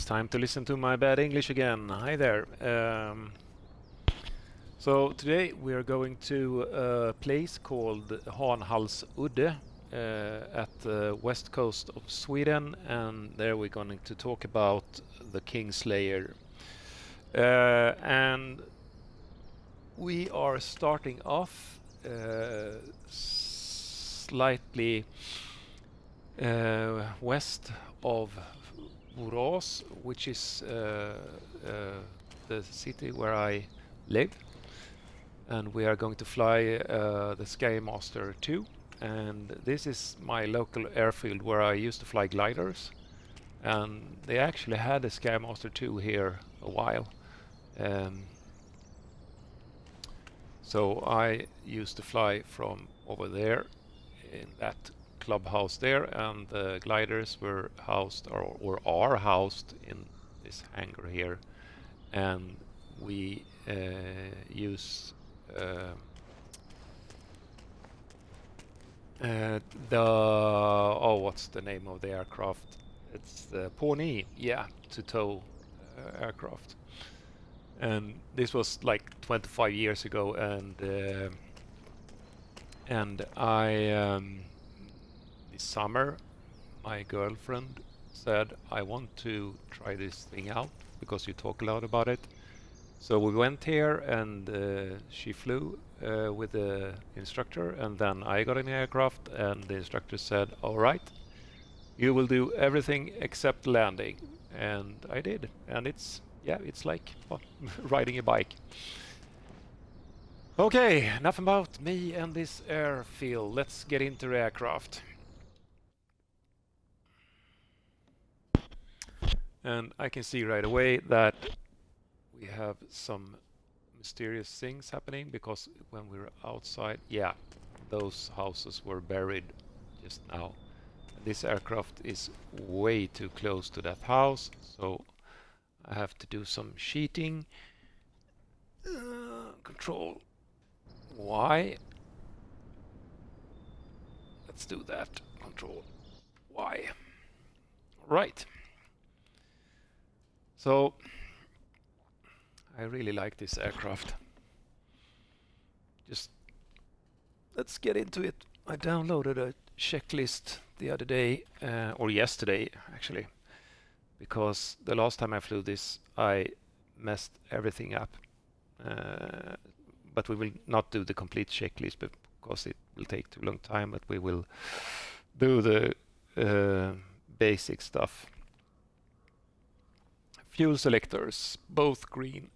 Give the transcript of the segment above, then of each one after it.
time to listen to my bad English again. Hi there. So today we are going to a place called Hanhals Udde at the west coast of Sweden, and there we're going to talk about the Kingslayer. And we are starting off slightly west of Bohus, which is the city where I live, and we are going to fly the Skymaster II, and this is my local airfield where I used to fly gliders, and they actually had a Skymaster II here a while. So I used to fly from over there in that clubhouse there, and the gliders were housed or are housed in this hangar here, and we use what's the name of the aircraft? It's the Pawnee, yeah, to tow aircraft. And this was like 25 years ago, and I this summer my girlfriend said, I want to try this thing out because you talk a lot about it. So we went here, and she flew with the instructor, and then I got in the aircraft, and the instructor said, all right, you will do everything except landing. And I did, and it's like riding a bike. Okay, enough about me and this airfield. Let's get into the aircraft. And I can see right away that we have some mysterious things happening, because when we were outside, yeah, those houses were buried just now. This aircraft is way too close to that house, so I have to do some cheating. Control Y. Let's do that. Control Y. Right. So I really like this aircraft. Just let's get into it. I downloaded a checklist the other day, or yesterday actually, because the last time I flew this I messed everything up. But we will not do the complete checklist because it will take too long time, but we will do the basic stuff. Fuel selectors, both green.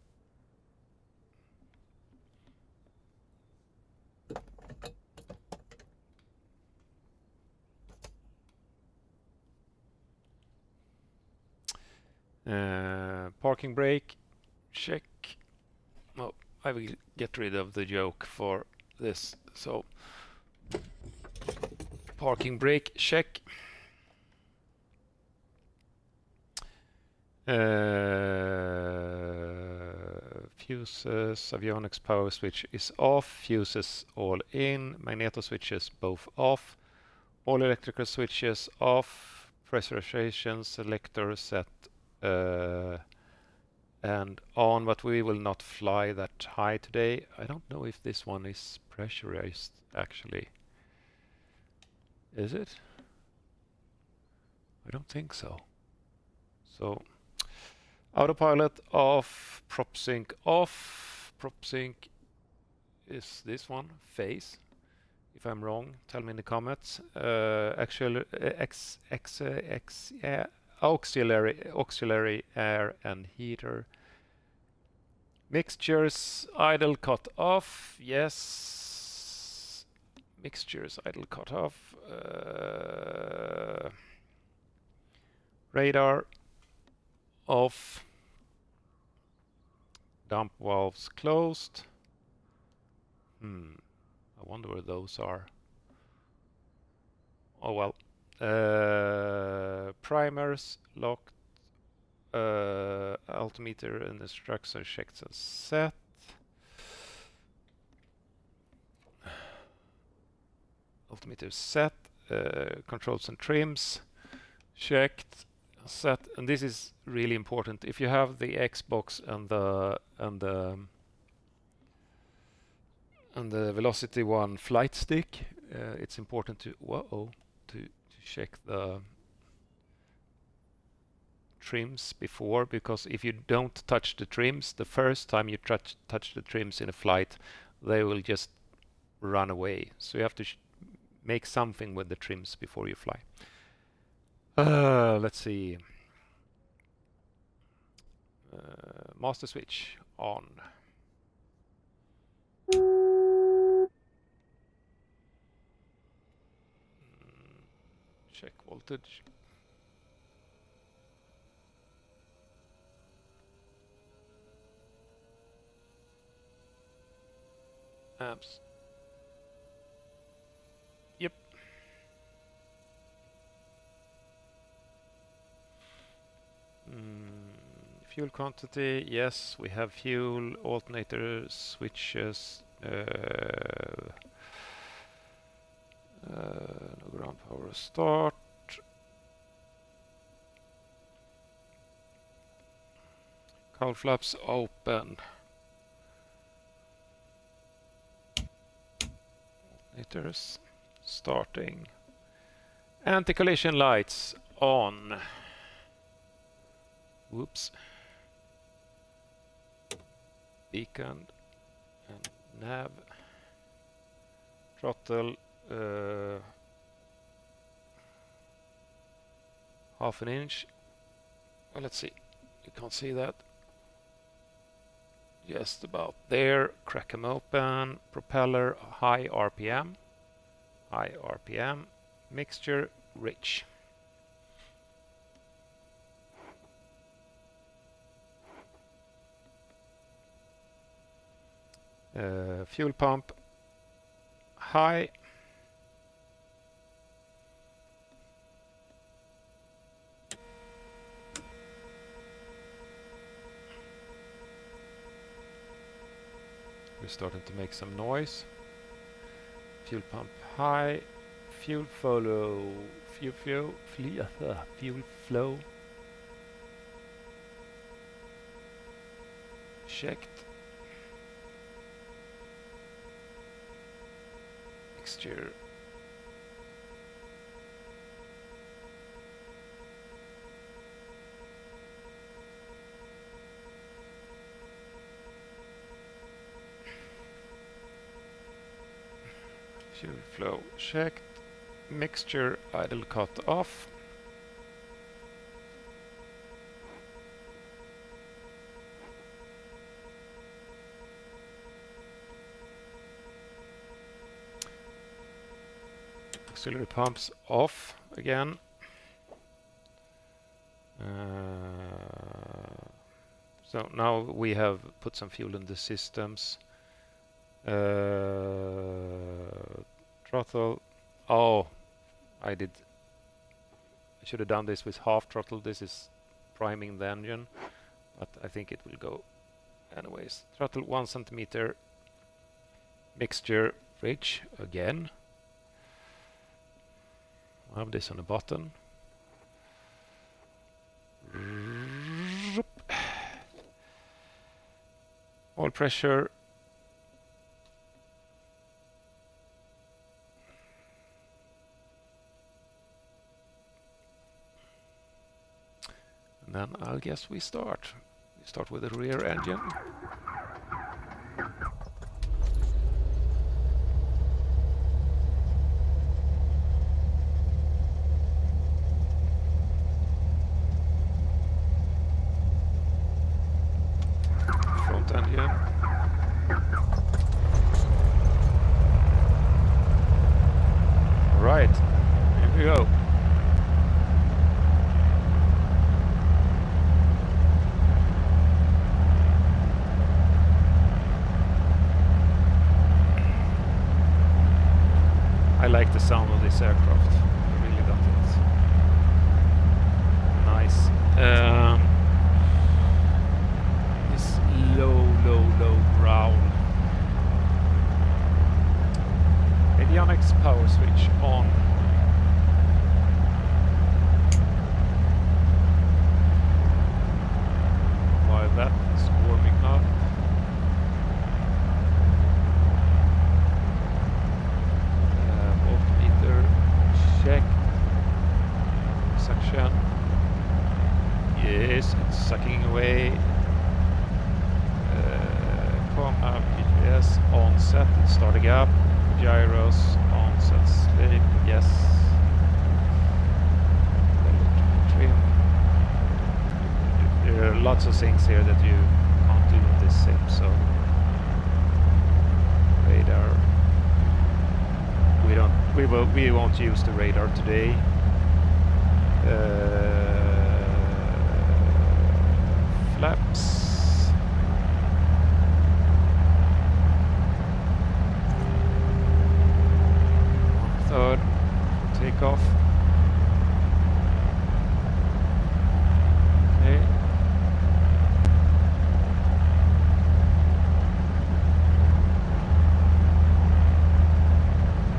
Parking brake, check. Oh, I will get rid of the joke for this. So, parking brake, check. Fuses, avionics power switch is off. Fuses all in. Magneto switches both off. All electrical switches off. Pressurization selector set and on, but we will not fly that high today. I don't know if this one is pressurized actually. Is it? I don't think so. So autopilot off, prop sync off. Prop sync is this one, phase. If I'm wrong, tell me in the comments. Auxiliary air and heater. Mixtures idle cut off. Yes. Mixtures idle cut off. Radar off. Dump valves closed. I wonder where those are. Oh well. Primers locked. Altimeter and instruction checked and set. Altimeter set. Controls and trims checked. set, and this is really important. If you have the Xbox and the Velocity 1 flight stick, it's important to check the trims before, because if you don't touch the trims the first time you touch the trims in a flight, they will just run away. So you have to make something with the trims before you fly. Let's see. Master switch on. Check voltage. Amps. Yep. Fuel quantity, yes, we have fuel, alternator switches, no ground power start. Cowl flaps open. Alternators starting. Anti-collision lights on. Whoops. Beacon and nav. Throttle half an inch. Well, let's see. You can't see that. Just about there. Crack them open. Propeller high RPM. High RPM. Mixture rich. Fuel pump high. We're starting to make some noise. Fuel pump high. Fuel follow. Fuel flow. Checked. Mixture. Fuel flow checked. Mixture idle cut off. Auxiliary pumps off again. So now we have put some fuel in the systems. Throttle. Oh, I should have done this with half throttle. This is priming the engine, but I think it will go anyways. Throttle 1 centimeter. Mixture rich again. I have this on the button. Oil pressure. And then I guess we start. We start with the rear engine. Engine. Right, here we go. I like the sound of this aircraft. I really got it. Nice. This low growl. Avionics power switch on. It's warming up. Voltmeter check. Suction. Yes, it's sucking away. GPS on set, it's starting up. Gyros on set sleep, yes. Trim. There are lots of things here that you can't do in this sim, so radar. We won't use the radar today. Flaps. Third takeoff. Okay.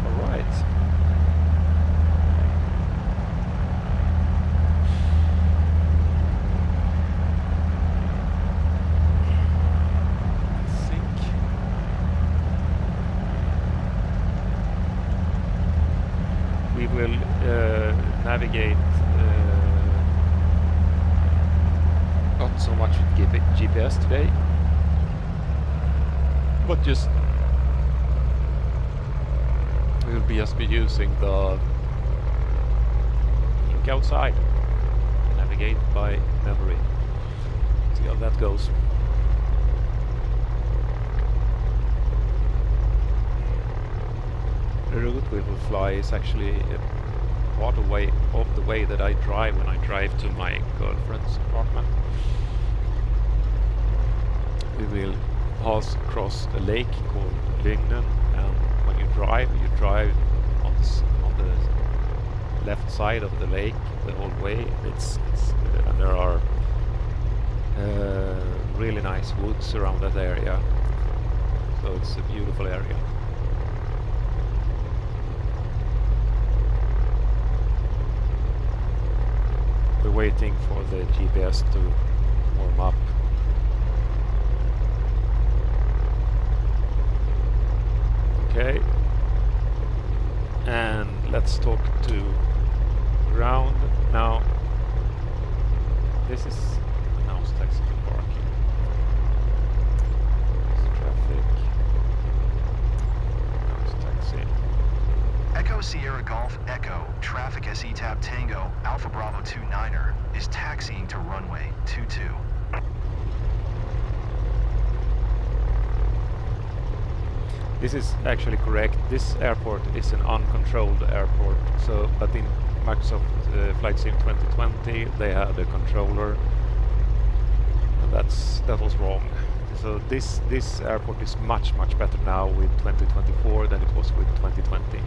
All right. Will navigate not so much with GPS today, but just we'll just be using the link outside, navigate by memory. See how that goes. The route we will fly is actually part of the way that I drive when I drive to my girlfriend's apartment. We will pass across a lake called Lygnen, and when you drive on the left side of the lake the whole way. And there are really nice woods around that area, so it's a beautiful area. We're waiting for the GPS to warm up. Okay. And let's talk to ground now. This is announced taxi to parking. There's traffic. Announced taxi. Echo Sierra Golf Echo, traffic SE Tab Tango, Alpha Bravo 29er, is taxiing to runway 22. This is actually correct. This airport is an uncontrolled airport. So, but in Microsoft Flight Sim 2020, they had a controller, and that was wrong. So this airport is much better now with 2024 than it was with 2020.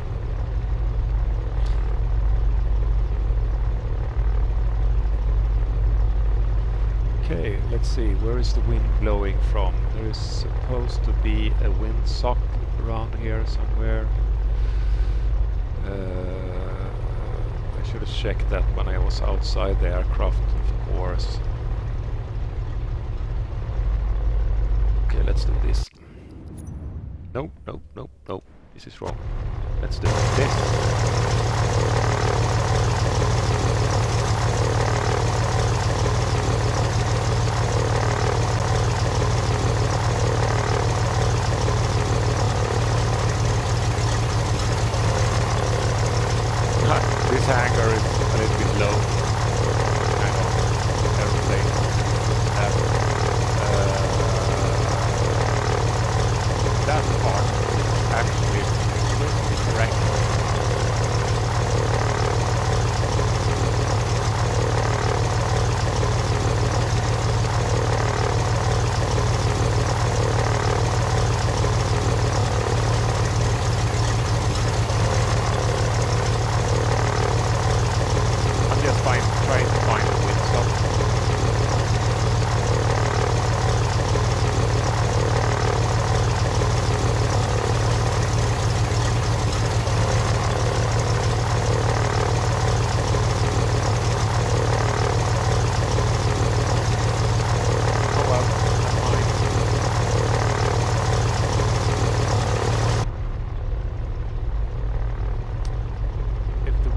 Okay, let's see, where is the wind blowing from? There is supposed to be a windsock around here somewhere. I should have checked that when I was outside the aircraft, of course. Okay, let's do this. Nope. This is wrong. Let's do this. This hangar is a little bit low for what kind of aeroplane that part is actually pretty correct. Fine.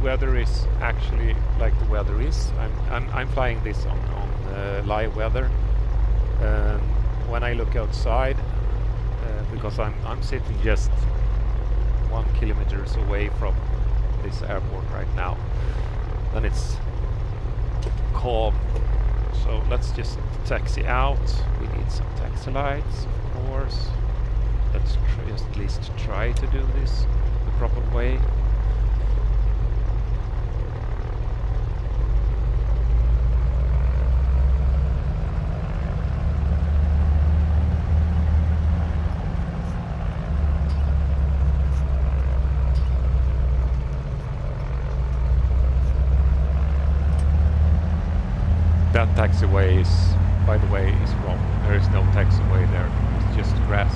weather is actually like the weather is. I'm flying this on live weather. When I look outside, because I'm sitting just 1 kilometers away from this airport right now, and it's calm. So let's just taxi out. We need some taxi lights, of course. Let's just at least try to do this the proper way. That taxiway is, by the way, is wrong. There is no taxiway there. It's just grass.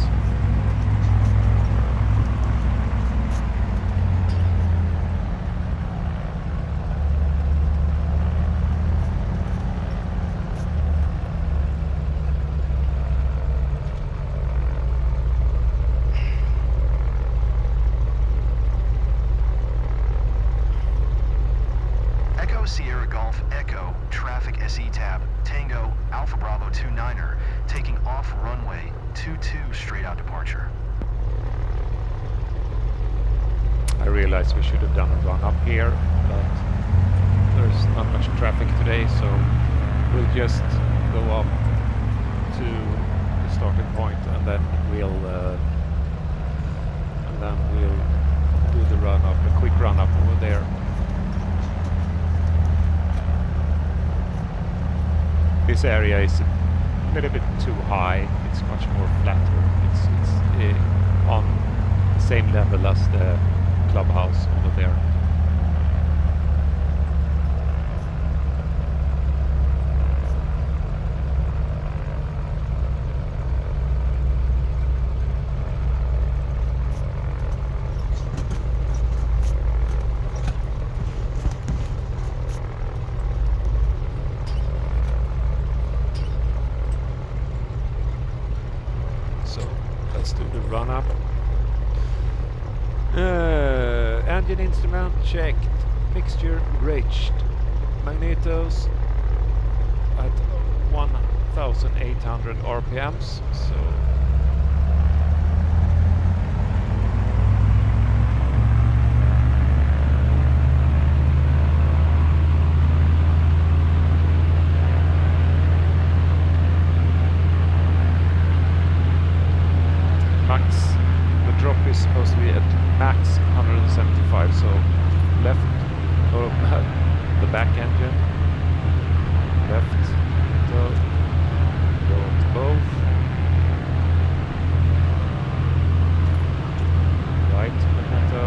Sierra Golf Echo, traffic SE tab, Tango, Alpha Bravo 29er, taking off runway 22 straight out departure. I realize we should have done a run up here, but there's not much traffic today, so we'll just go up to the starting point and then we'll do the run up, a quick run up over there. This area is a little bit too high. It's much more flatter. It's on the same level as the clubhouse over there. Run up. Engine instrument checked. Mixture reached. Magnetos at 1,800 RPMs. So the drop is supposed to be at max 175, so left, the back engine, left, so go to both, right magneto,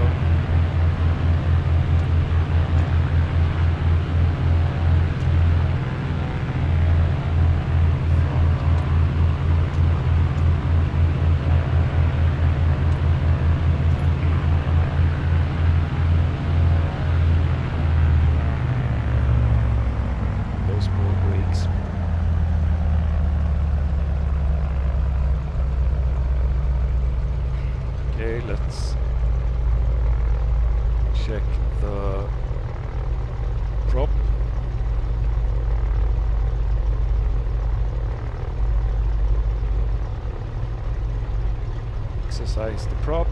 let's check the prop. Exercise the prop.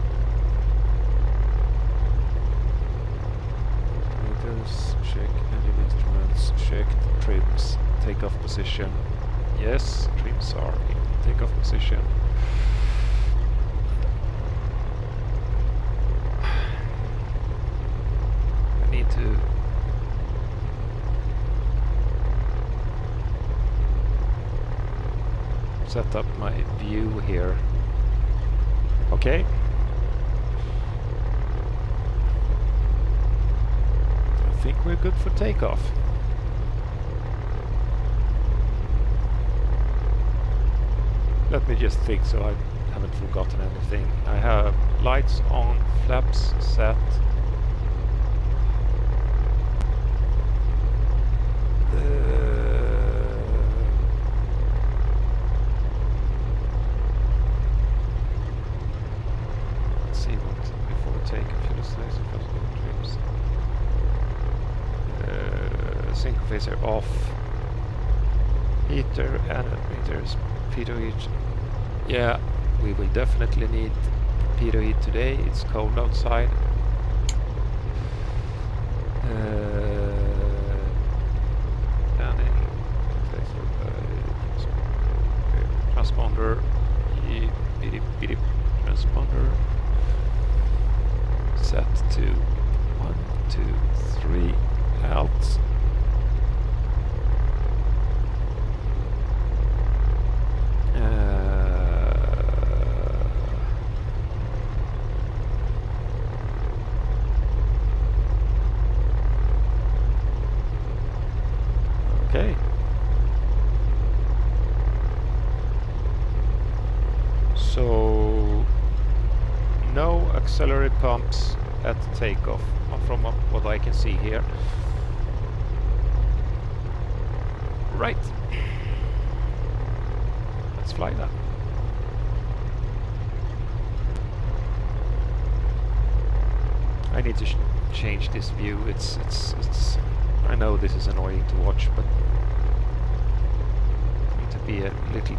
Meters, check engine instruments, check the trims, takeoff position. Yes, trims are in takeoff position. To set up my view here. Okay. I think we're good for takeoff. Let me just think so I haven't forgotten anything. I have lights on, flaps set. Let's see what before we take a few days of trips. sync phaser off. Heater and meters, pitot heat. Yeah, we will definitely need pitot heat today. It's cold outside. Transponder, transponder set to 1, 2, 3 out. Okay. So no auxiliary pumps at takeoff from what I can see here. Right. Let's fly that. I need to change this view. It's I know this is annoying to watch, but I need to be a little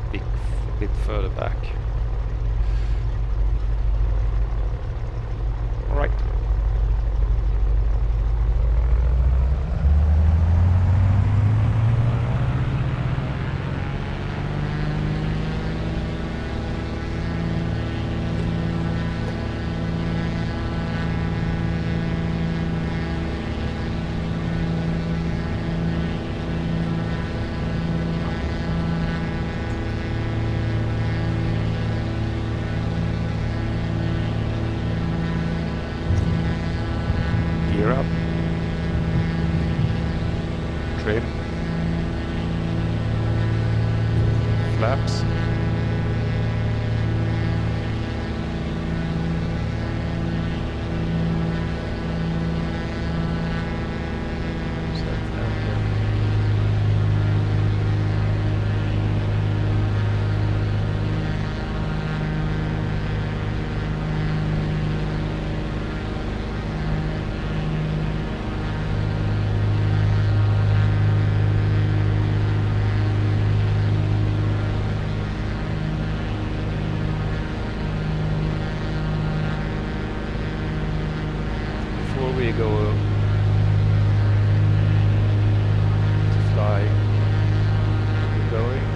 bit further back. All right. Gear up. Trim. Flaps. Set anchor. Before we go to fly, we're going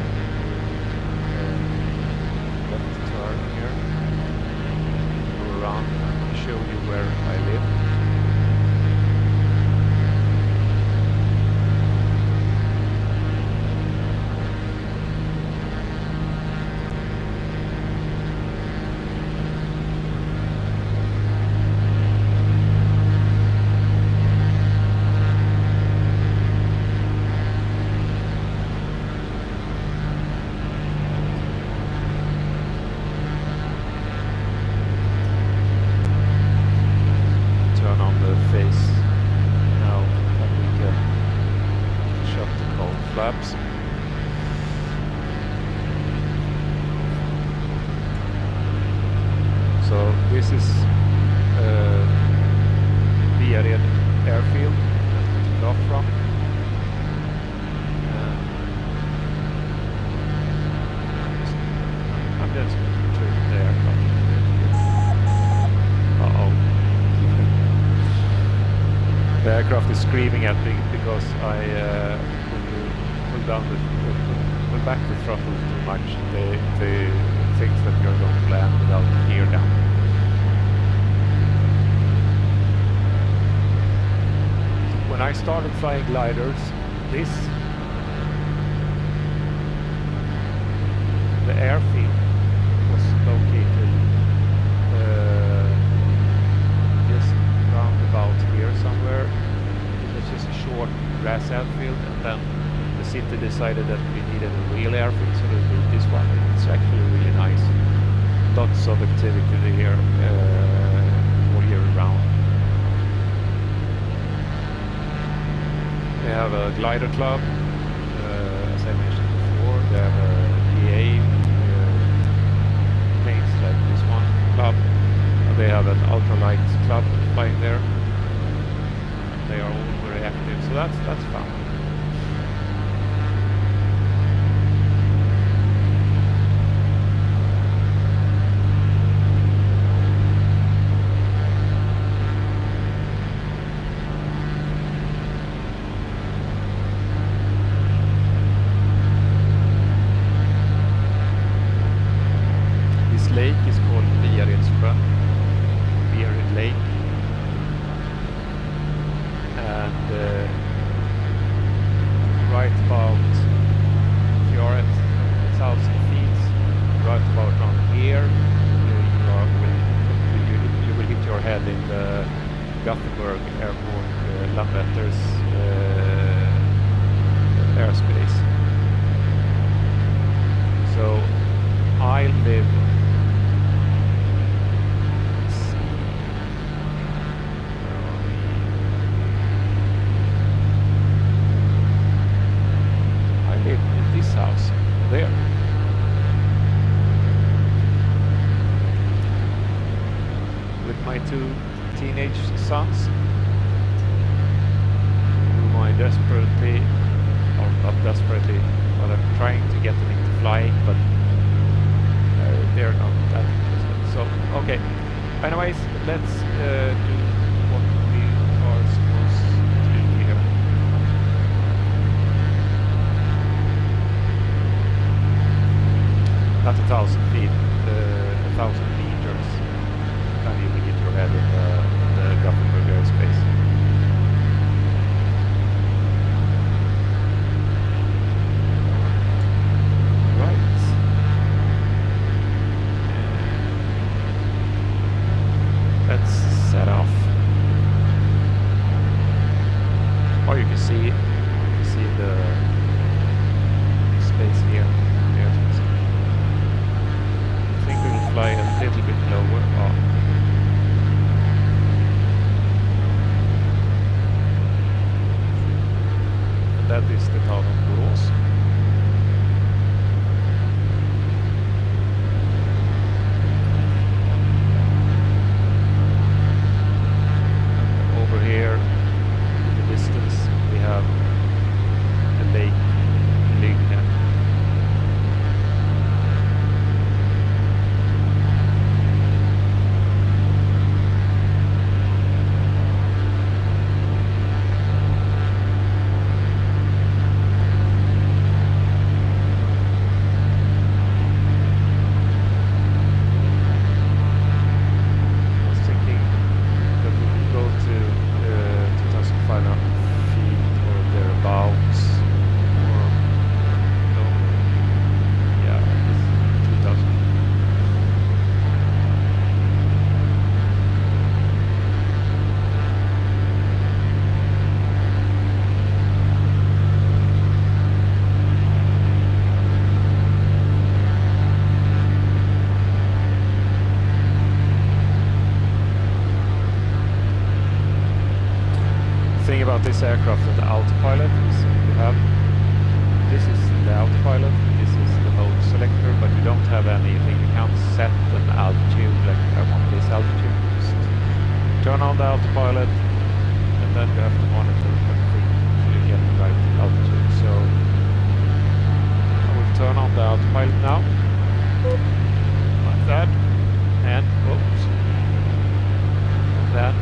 left turn here, go around and show you where I live. Turn on the face now that we can shut the cold flaps. So this is Varberg airfield that we took off from. I'm just turning the aircraft. Uh-oh. The aircraft is screaming at me because when you pull back the throttle too much, they think that you're going to land without the gear down. When I started flying gliders, the airfield was located just round about here somewhere. It was just a short grass airfield, and then the city decided that we needed a real airfield, so they built this one. It's actually really nice. Lots of activity here all year round. They have a glider club, as I mentioned before. They have a EA mates like this one club. And they have an ultralight club flying there. They are all very active, so that's fun. head in the Gothenburg Airport, Landvetter's airspace. So I live. Let's see. Where are we? I live in this house there. With my 2 teenage sons, whom I desperately, or not desperately, but I'm trying to get them into flying, but they're not that interested. So, okay. Anyways, let's do what we are supposed to do here. Not 1,000 feet, 1,000 meters. Can you get your head in the Gothenburg airspace? Right. Let's set off. Or you can see the space here. I think we will fly a little bit lower. Oh. That is the town of Bohus. Over here, in the distance, we have the lake Lygnen. About this aircraft and the autopilot is you have this is the autopilot, this is the mode selector, but you don't have anything. You can't set an altitude like I want this altitude. Just turn on the autopilot and then you have to monitor everything so you get the right altitude. So I will turn on the autopilot now like that, and oops, and then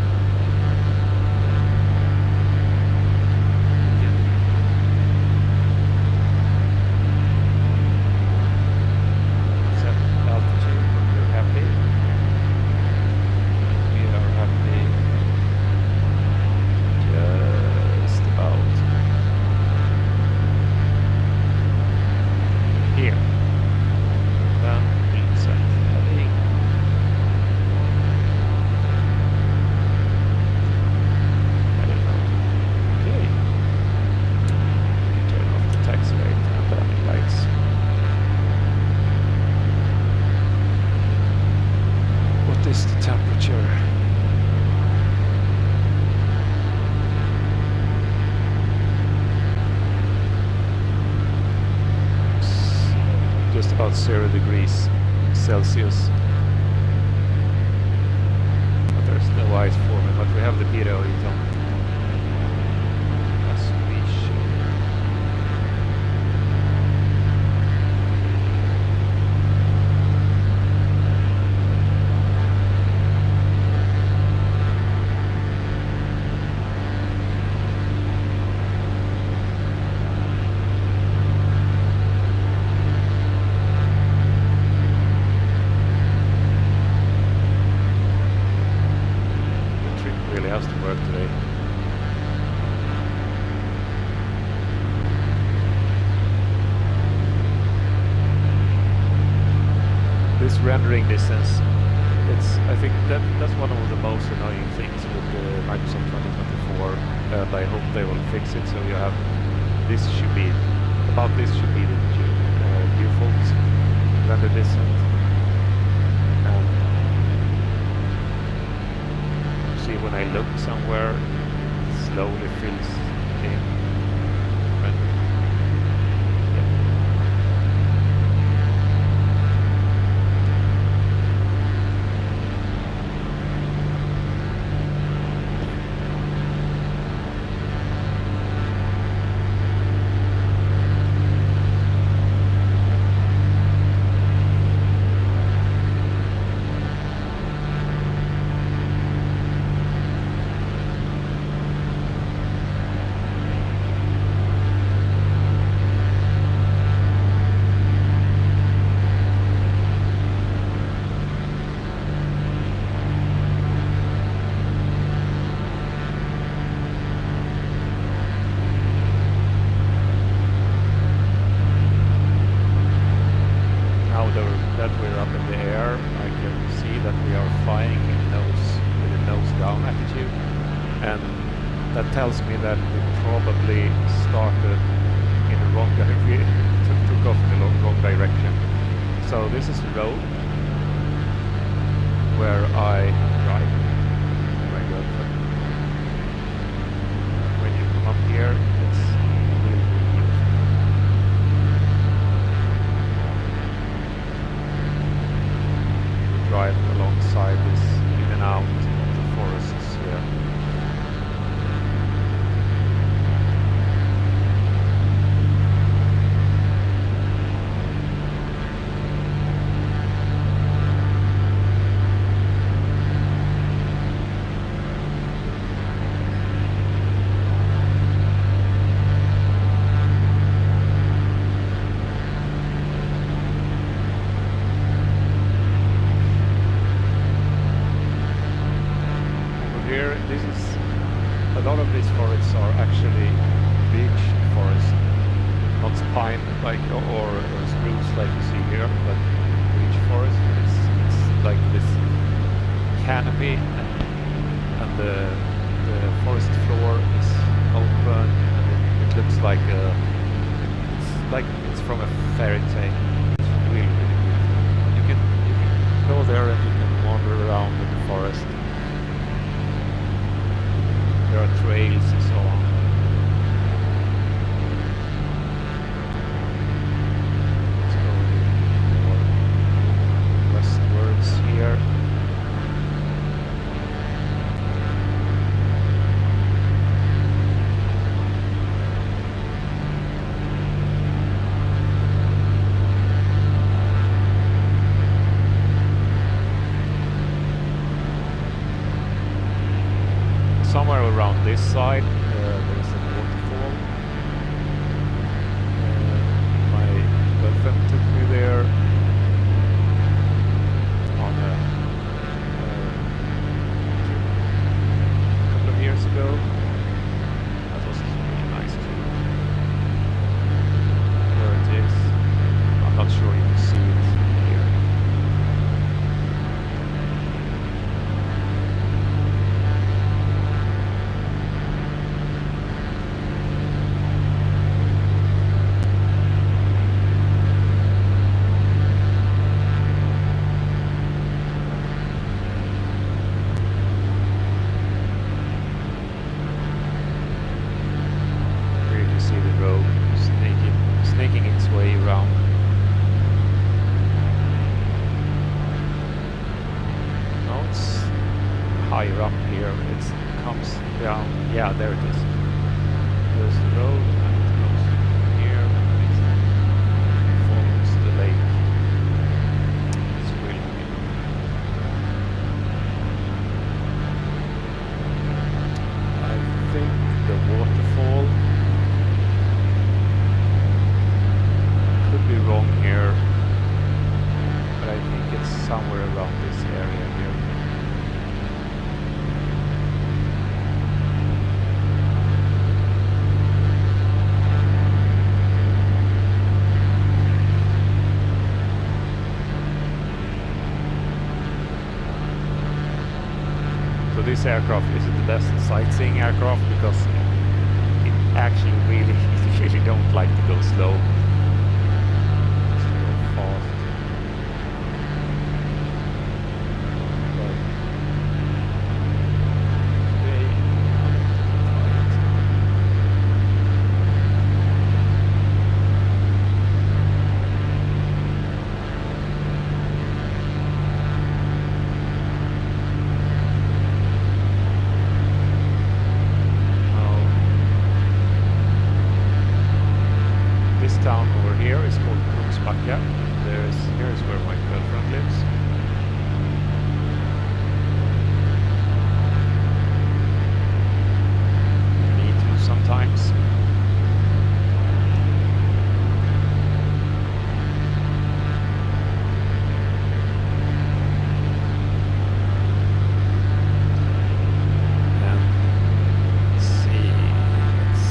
about 0 degrees Celsius. But there's no ice forming, but we have the pitot heat on. As we should. Has to work today. This rendering distance, it I think that's one of the most annoying things with Microsoft 2024, and I hope they will fix it. So you have this should be the default render descent, and see when I look somewhere, it slowly fills in. That we're up in the air, I can see that we are flying with a nose down attitude, and that tells me that we probably started in the wrong direction, took off in the wrong direction. So this is the road where I drive with my girlfriend. When you come up here, it's really beautiful. Drive alongside this in and out of the forests here. A lot of these forests are actually beech forest, not pine like or spruce like you see here, but beech forest. It's like this canopy, and the forest floor is open, and it looks like it's from a fairy tale. It's really beautiful. You can go there and you can wander around in the forest. There are trails and so on. Let's go more westwards here. Somewhere around this side, there is a waterfall. My girlfriend took me there on a couple of years ago. That was really nice too. There it is. I'm not sure you can see it here. Snaking its way around. Now it's higher up here. It comes down. Yeah, there it is. There's the road, and it goes here, and it follows the lake. It's really beautiful. I think the waterfall. Could be wrong here, but I think it's somewhere around this area here. aircraft isn't the best sightseeing aircraft because it actually really don't like to go slow. It's to go fast. But today I want to fly it. This town over here is called Kungsbacka. Here's where my girlfriend lives. Me too sometimes. And let's see. Let's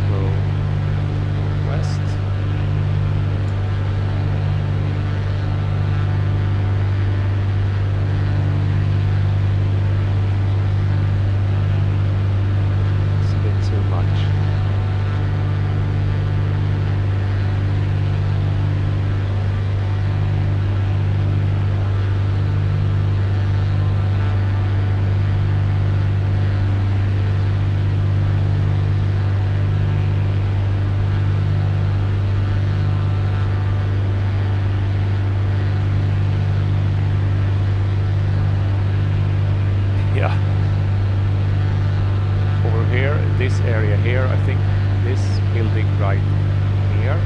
go west. It's a bit too much. Yeah. Over here, this area here, I think this building right here,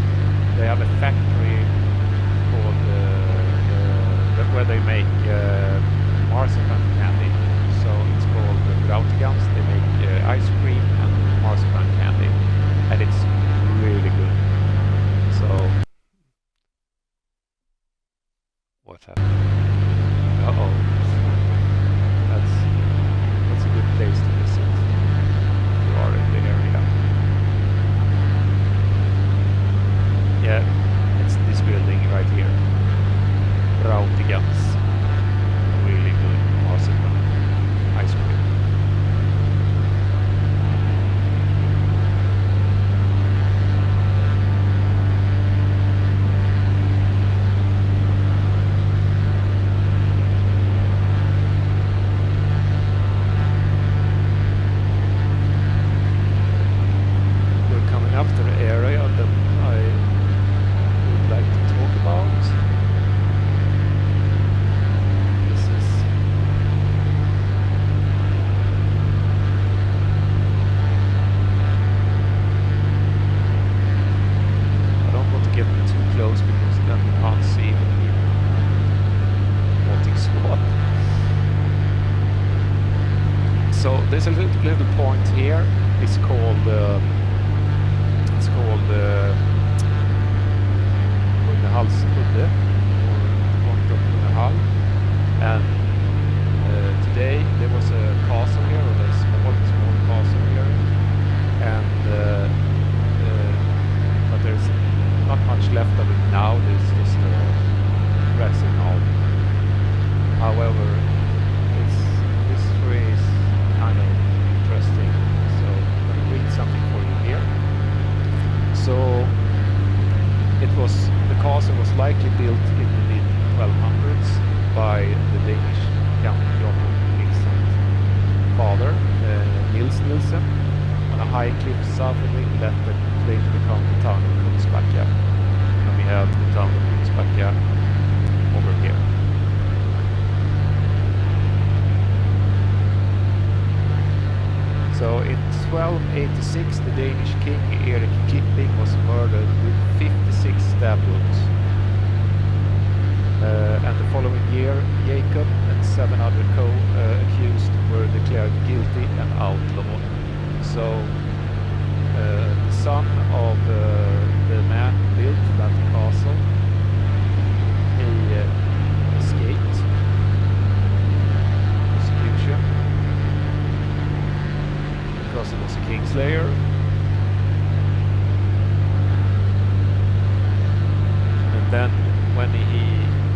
they have a factory called where they make marzipan candy. So it's called Rautigans. They make ice cream and marzipan candy, and it's really good. So what happened? Uh-oh. That's a good place to visit if you are in the area. Yeah, it's this building right here. Rautigans. Really good marzipan ice cream. We're coming up to the area that I would like to talk about. This is I don't want to get too close because then you can't see what is what. So there's a little point here. It's called Hunehals Udde, or point of Hunehal. And today there was a castle here, or a small castle here, and but there's not much left of it now. There's just a dressing hall. However, this history is kind of interesting, so I'm going to read something for you here. So the castle was likely built in the mid-1200s by the Danish Count Jakob Nielsen's father, Niels Nielsen, on a high cliff south of the inlet that later became the town of Kungsbacka. And we have the town of Kungsbacka over here. So in 1286, the Danish King Erik Klipping was murdered with 56 stab wounds. And the following year, Jakob and 7 other co-accused were declared guilty and outlawed. So the son of the man who built that castle, he escaped prosecution because he was a Kingslayer. And then when he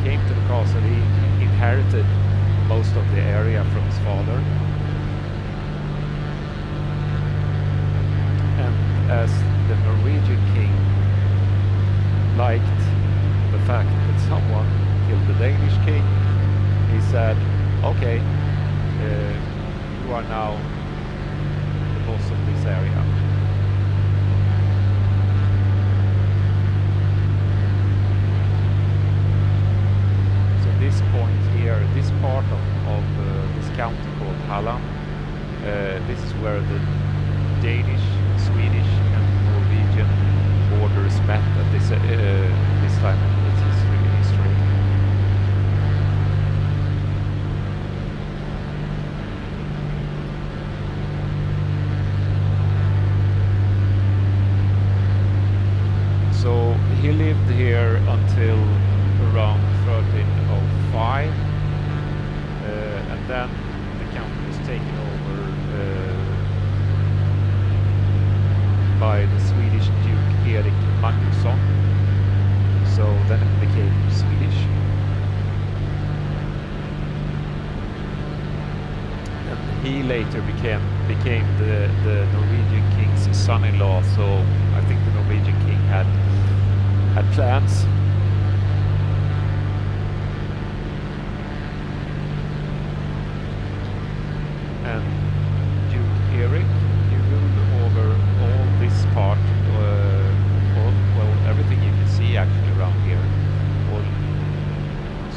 came to the castle, he inherited most of father. And as the Norwegian king liked the fact that someone killed the Danish king, he said, okay, you are now the boss of this area. So this point here, this part of this county called Halland, this is where the Danish, Swedish and Norwegian borders met at this time in its history. So he lived here until around 1305, and then the county was taken over by the Swedish Duke Erik Magnusson. So then it became Swedish. And he later became the Norwegian king's son-in-law. So I think the Norwegian king had plans. And Duke Erik, he ruled over all this part, everything you can see actually around here.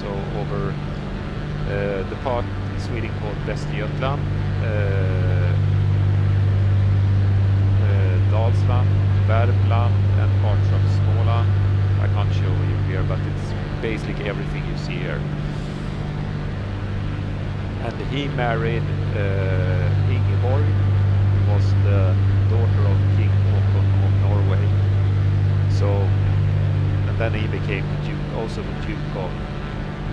So over the part in Sweden called Västergötland, Dalsland, Värmland, and parts of Småland. I can't show you here, but it's basically everything you see here. And he married Ingeborg, who was the daughter of King Håkon of Norway. So, and then he became the Duke, also the Duke of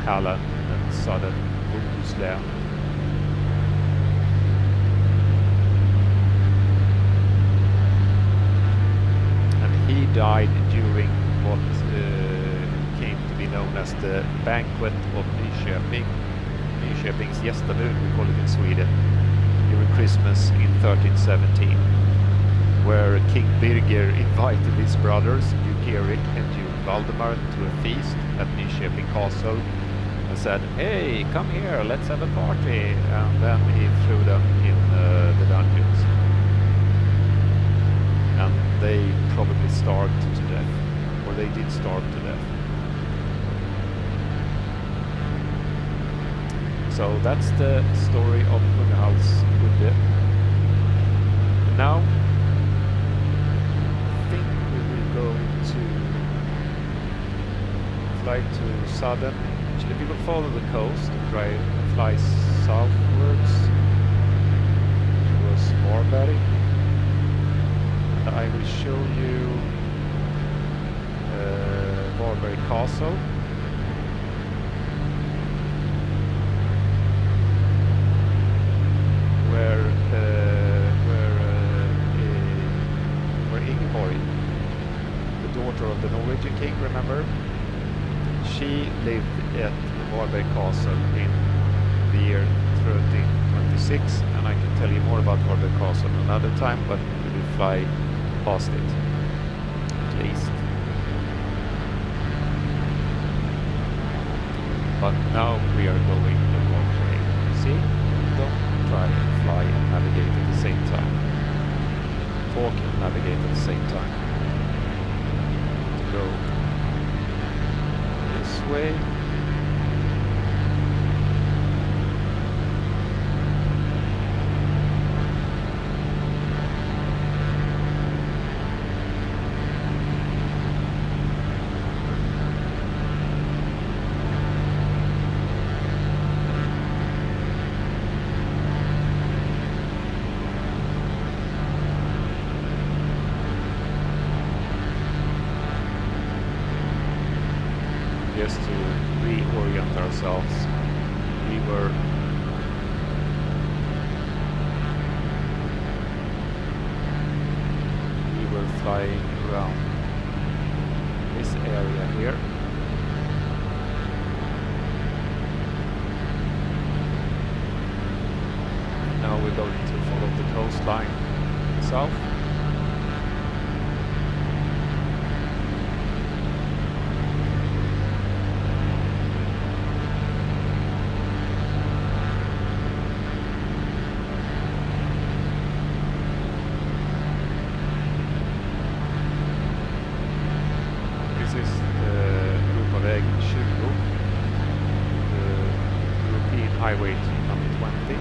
Halland and southern Bohus land. And he died during what came to be known as the Banquet of Nyköping. Nyköpings gästabud, we call it in Sweden, during Christmas in 1317, where King Birger invited his brothers, Duke Erik and Duke Valdemar, to a feast at Nyköping Castle and said, hey, come here, let's have a party. And then he threw them in the dungeons. And they probably starved to death, or they did starve to death. So that's the story of Hunehals Udde. Now, I think we will go to fly to southern. If you will follow the coast and fly southwards towards Varberg, I will show you Varberg Castle. Where Ingeborg, the daughter of the Norwegian king, remember? She lived at Varberg Castle in the year 1326, and I can tell you more about Varberg Castle another time, but we will fly past it, at least. But now we are going the wrong way. See? Don't try and fly and navigate at the same time. Talk and navigate at the same time. To go this way. Just to reorient ourselves, we were flying around this area here. we're going to follow the coastline south. This is Europaväg 20, the European highway number 20.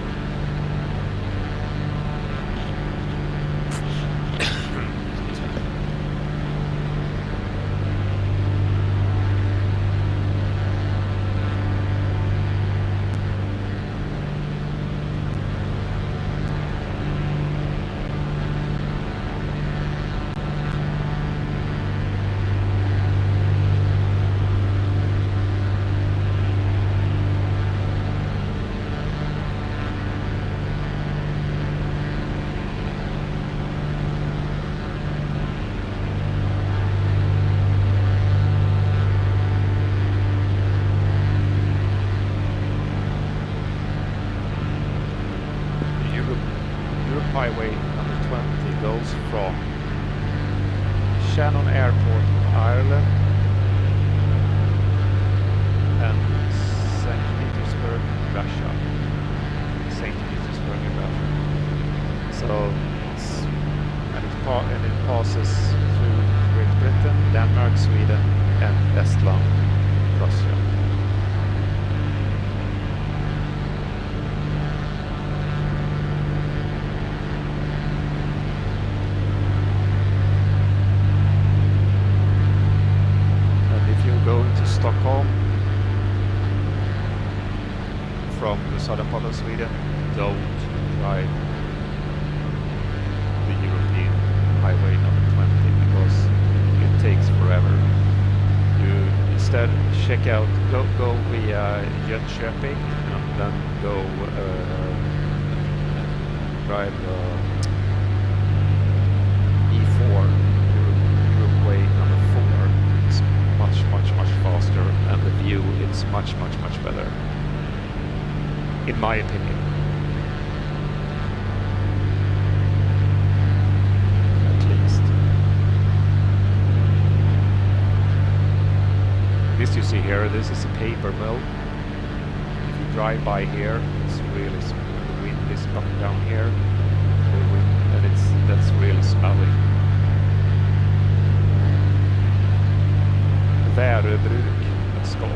Highway number 20 goes from Shannon Airport in Ireland and St. Petersburg, Russia. St. Petersburg in Russia. So it passes through Great Britain, Denmark, Sweden, and Estland, Russia. Going to Stockholm from the southern part of Sweden, don't ride the European highway number 20 because it takes forever. You instead check out, go via Jönköping and then go drive E4 Europaway number 4. It's much faster and the view is much better, in my opinion. At least. This you see here, this is a paper mill. If you drive by here, it's really smooth. The wind is coming down here, and that's really smelly. Väröbruk, let's go.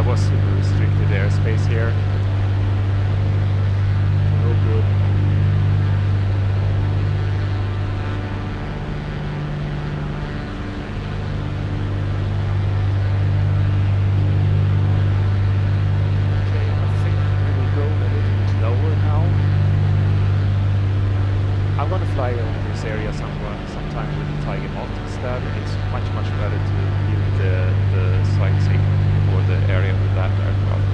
Was in the restricted airspace here. No good. Okay, I think we will go a little bit lower now. I'm gonna fly over this area sometime with the Tiger Mott instead. It's much better to view the sightseeing or the area with that aircraft.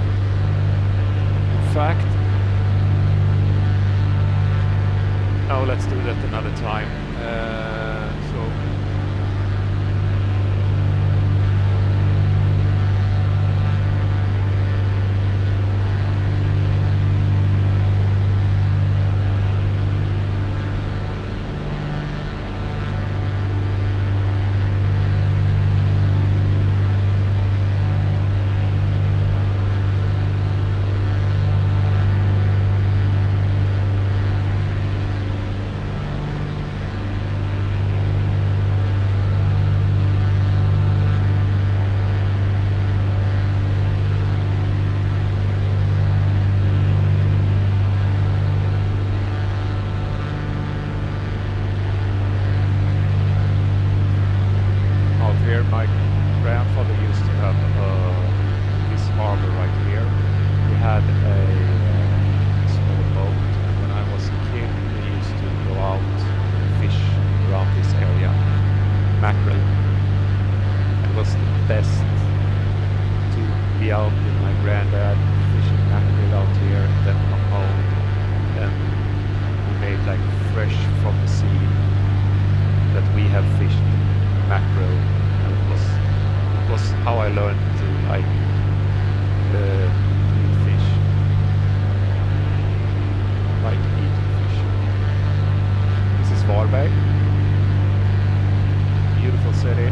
be out with my granddad fishing mackerel out here, and then come home and we made like fresh from the sea that we have fished mackerel, and it was how I learned to like eat fish, like eating fish. This is Varberg, beautiful city.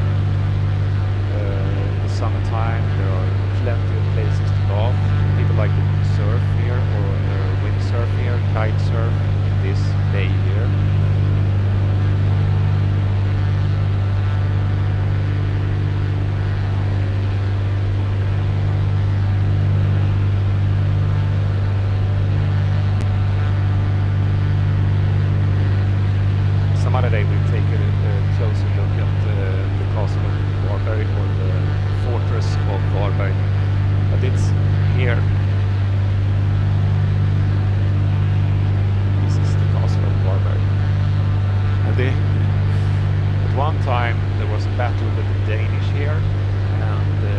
In the summertime there are plenty of places to golf. People like to surf here or windsurf here, kite surf in this bay here. Some other day we'll take a closer look at the castle of Varberg, or the fortress of Varberg. But it's here. This is the castle of Varberg. And at one time there was a battle with the Danish here, and the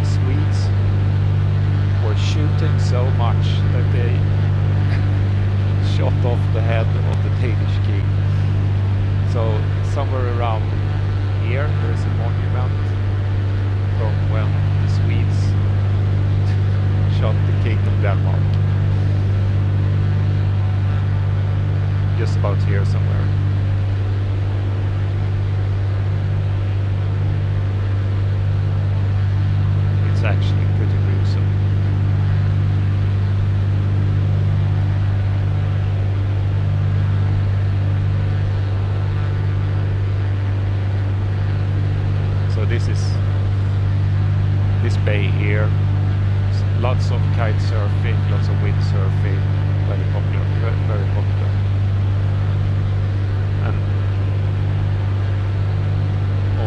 Swedes were shooting so much that they shot off the head of the Danish king. So somewhere around here there is a monument from when the Swedes shot the king of Denmark. Just about here somewhere. It's actually pretty gruesome. So this is this bay here. Lots of kite surfing, lots of windsurfing, very popular, very popular. And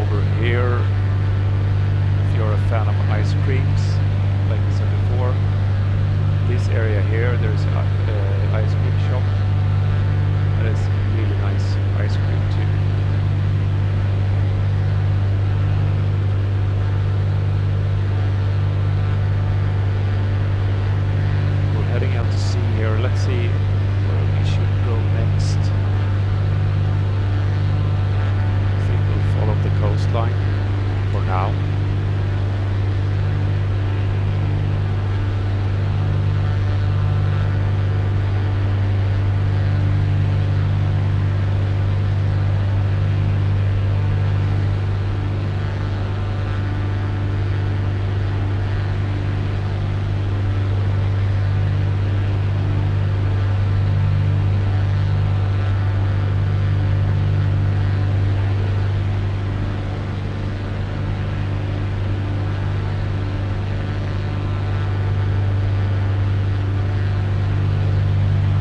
over here, if you're a fan of ice creams, like I said before, this area here, there's an ice cream shop. That is really nice ice cream too. Heading out to sea here. Let's see where we should go next. I think we'll follow the coastline for now.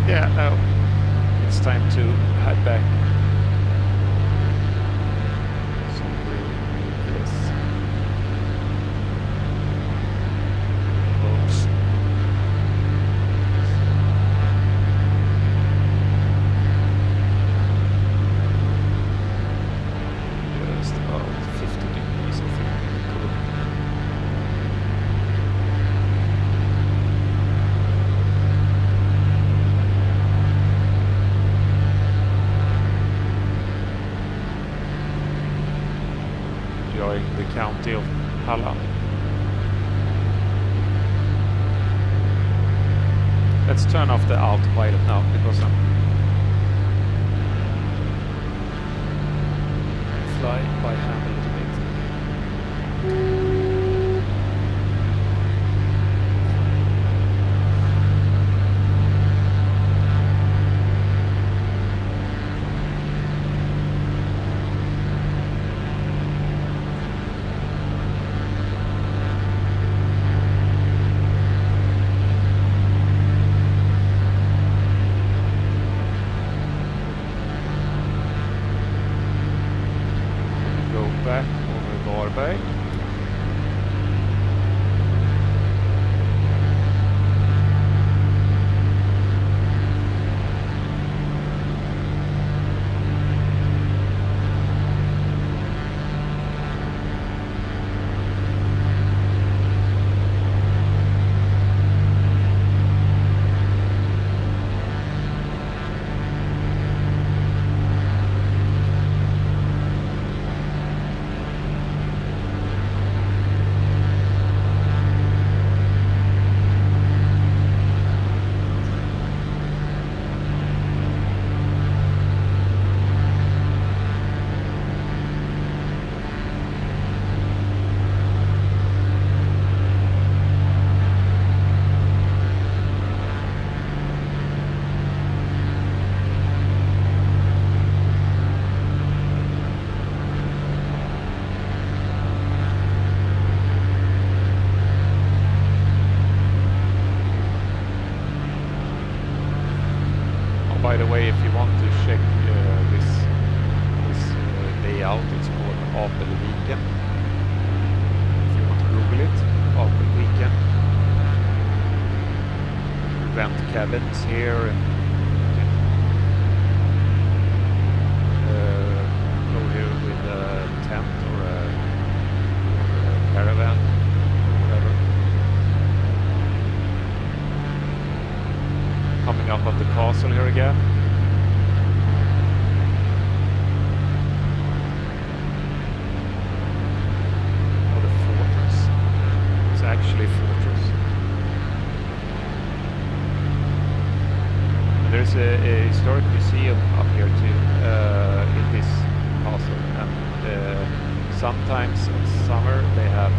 Yeah, now it's time to head back. Some real bliss. Bohus. Just about 50 degrees, I think. Cool. Enjoying the county of Halland. Let's turn off the autopilot now because I'm flying by hand a little bit. Back over Varberg. way, if you want to check this layout, it's called Apelviken. If you want to Google it, Apelviken. Rent cabins here and go here with a tent or a caravan or whatever. Coming up of the castle here again. Or the fortress. It's actually a fortress. And there's a historic museum up here too, in this castle. And sometimes in summer they have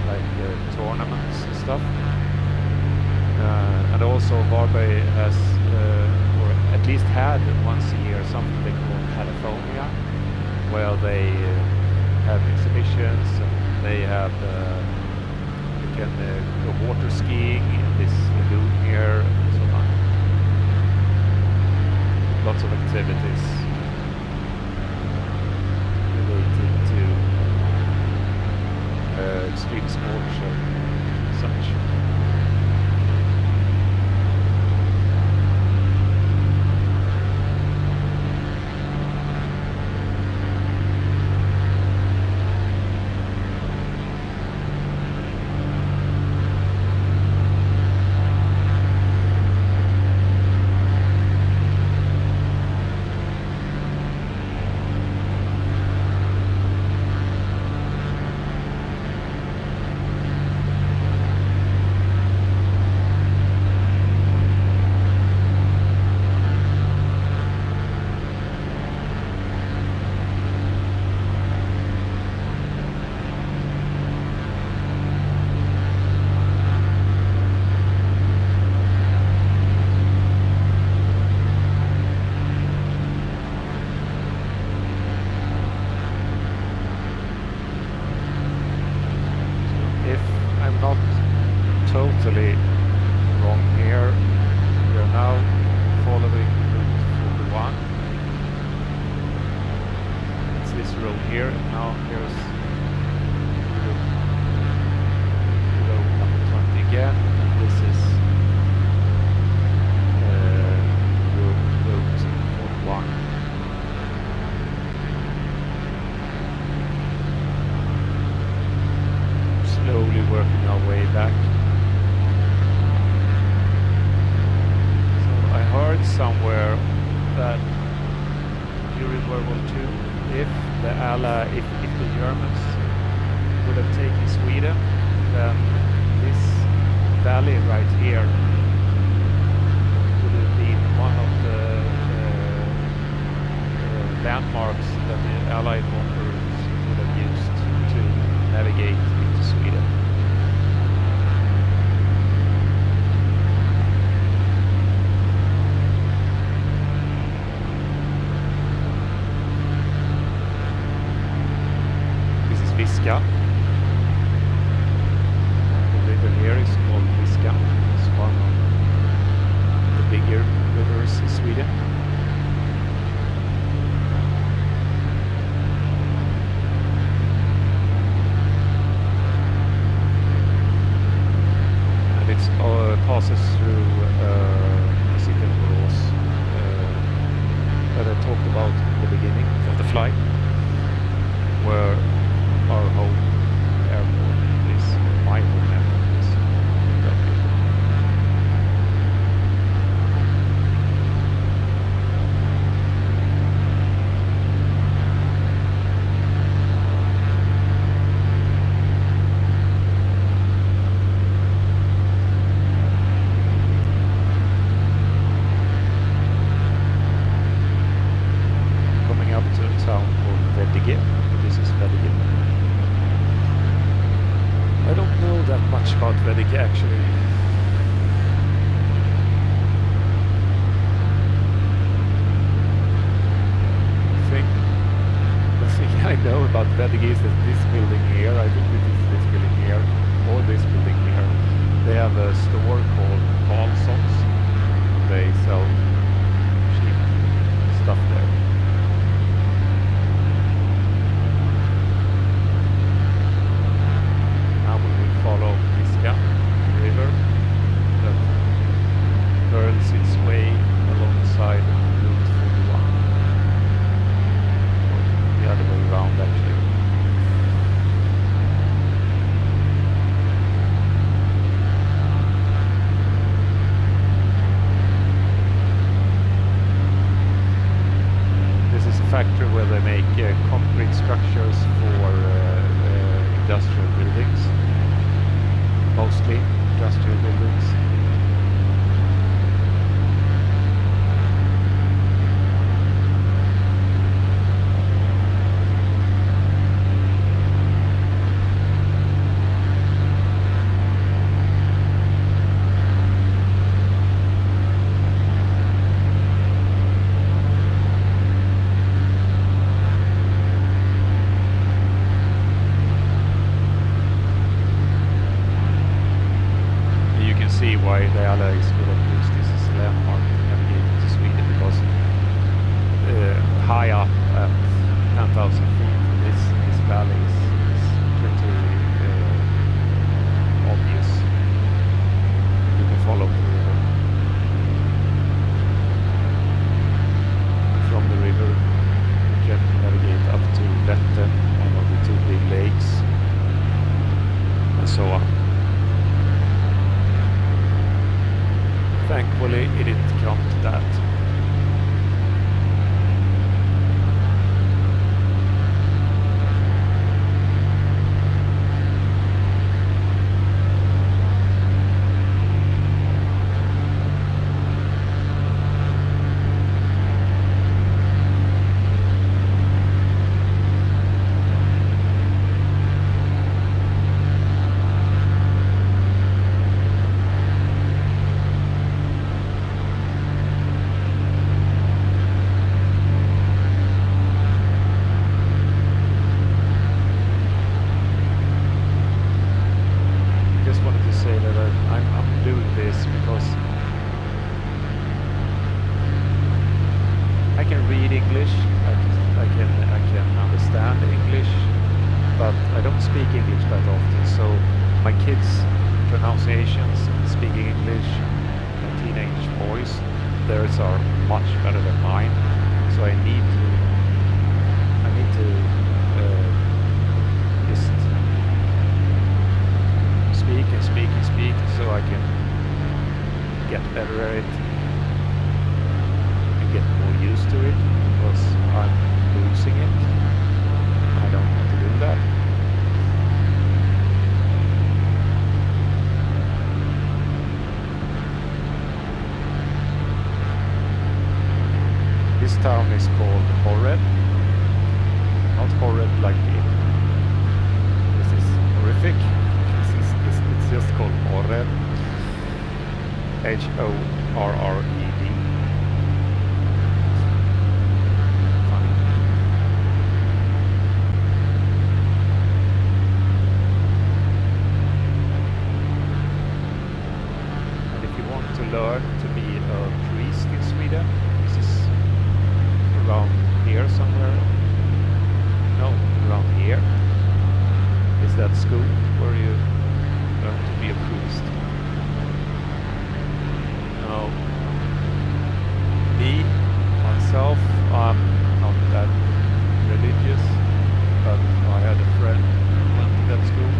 like tournaments and stuff. And also Varberg has, or at least had once a year, something they call California, where they have exhibitions and they have, you can go water skiing in this lagoon here and so on. Lots of activities related to extreme sports and such. Totally wrong here. We are now following route 41. It's this road here. Now here's road number 20 again. And this is route 41. Slowly working our way back. Heard somewhere that during World War II, if the Germans would have taken Sweden, then this valley right here would have been one of the landmarks that the Allied bombers would have used to navigate into Sweden. Viska. The river here is called Viska. It's one of the bigger rivers in Sweden. And it passes through the city of Bohus that I talked about in the beginning of the flight, where our home airport is, my home airport is. Coming up to a town called Veddige. This is Veddige. I don't know that much about Veddige actually. I think the thing I know about Veddige is that this building here, I think this is this building here, or this building here, they have a store called Carlsson's. They industrial buildings, mostly industrial buildings. See why the Allies would have used this as a landmark to navigate into Sweden, because high up at 10,000 feet, this valley is pretty obvious. You can follow the river. From the river, you can navigate up to Vättern, one of the two big lakes, and so on. Thankfully, it didn't come to that. This town is called Horred. Not horrid like this is horrific. It's just called Horred. Horred. Funny. And if you want to learn to be a priest in Sweden, this is around here somewhere. No, around here is that school where you learn to be a priest. No, me myself, I'm not that religious, but I had a friend who went to that school,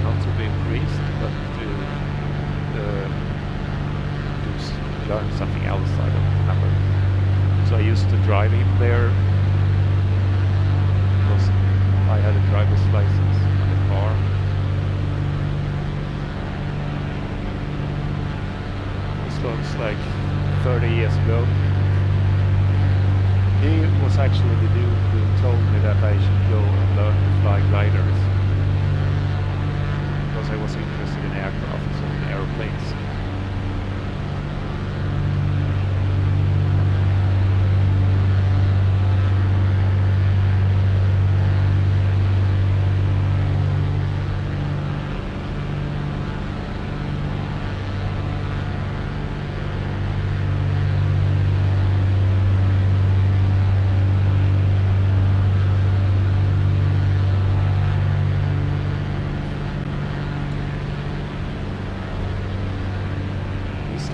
not to be a priest, but to learn something else. I don't remember. So I used to drive him there because I had a driver's license on the car. This looks like 30 years ago. He was actually the dude who told me that I should go and learn to fly gliders, because I was interested in aircraft and airplanes.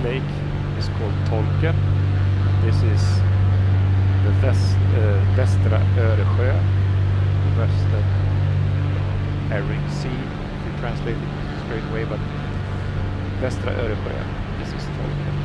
Lake is called Tolken. This is the Västra Öresjö, the Western Herring Sea, if you translate it straight away, but Västra Öresjö, this is Tolken.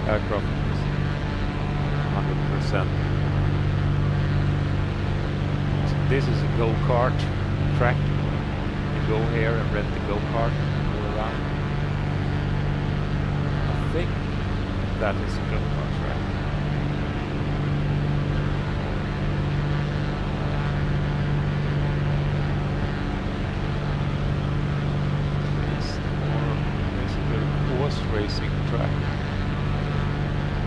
aircraft is 100%. So this is a go-kart track. You go here and rent the go-kart and go around. I think that is a go-kart track. Horse racing track.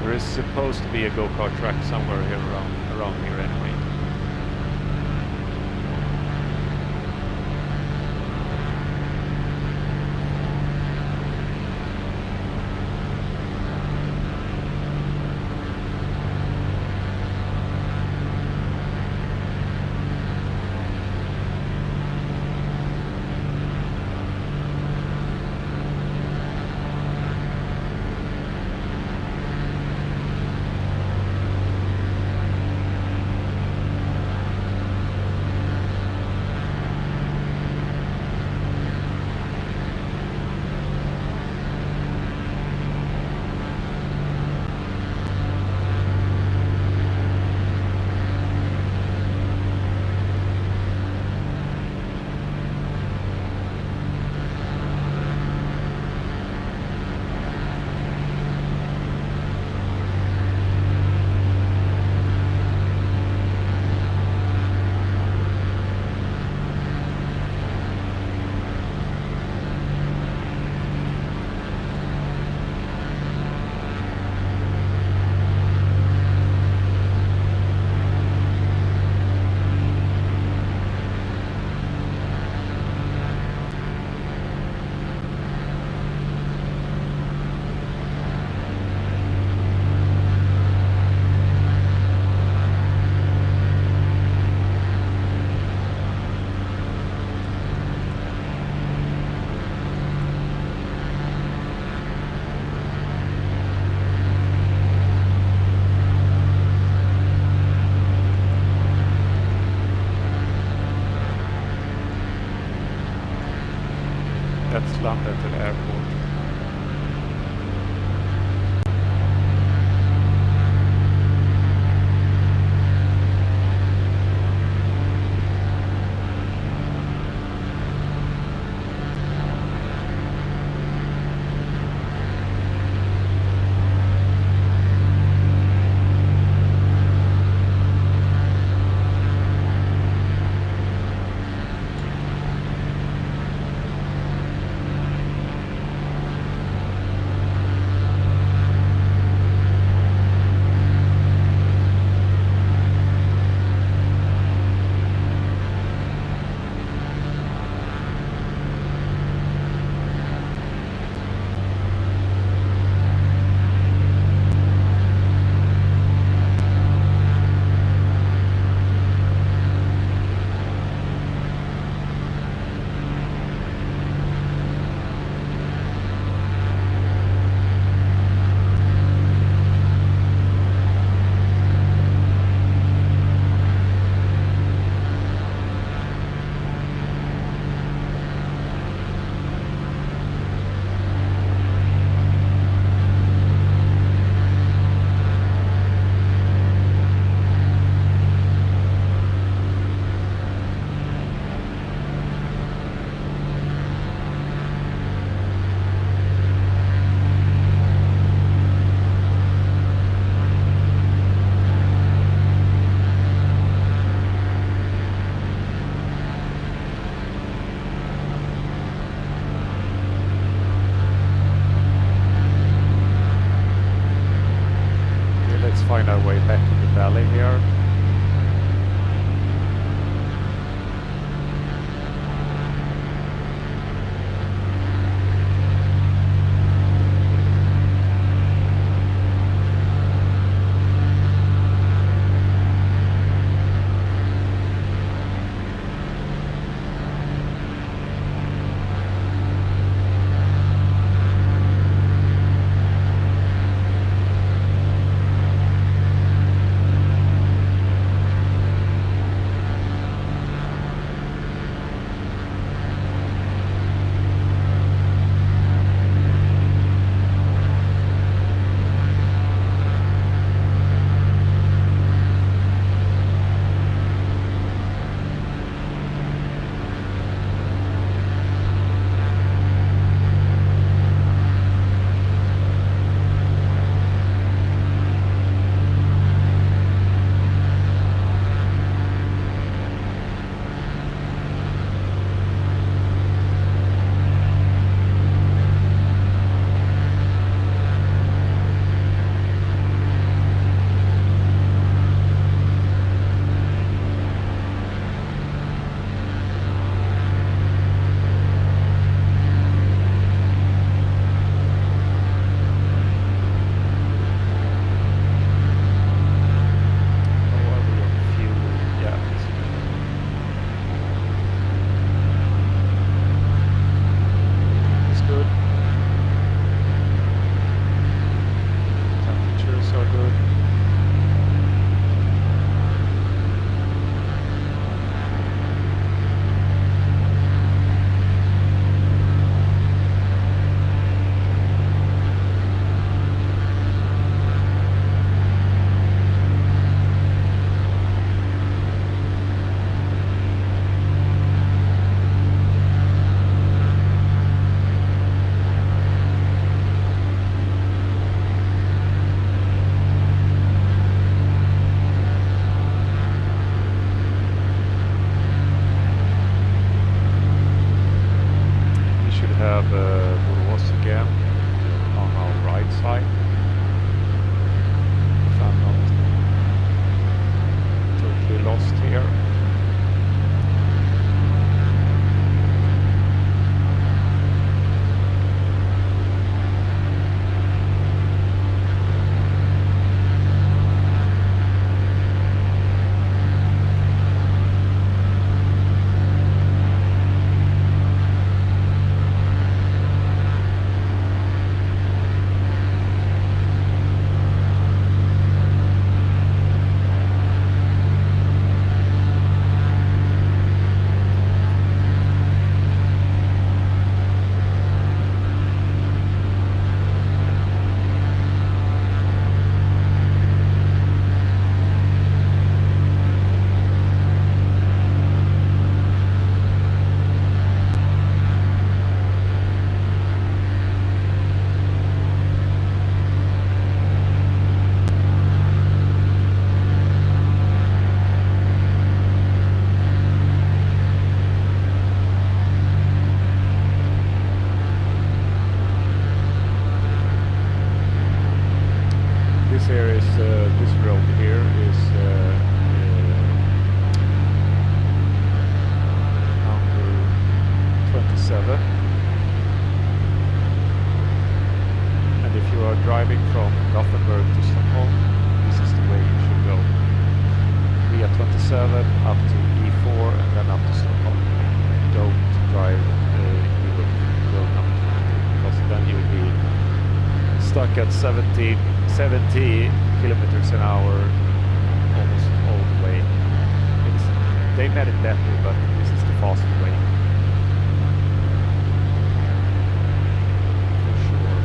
There is supposed to be a go-kart track somewhere here around here anyway. That's London to the airport. Find our way back in the valley here. this here is this road here is number 27. And if you are driving from Gothenburg to Stockholm, this is the way you should go. Via 27 up to E4 and then up to Stockholm. Don't drive Europe road number 20 because then you'll be stuck at 70 kilometers an hour almost all the way. They made it better, but this is the faster way. For sure.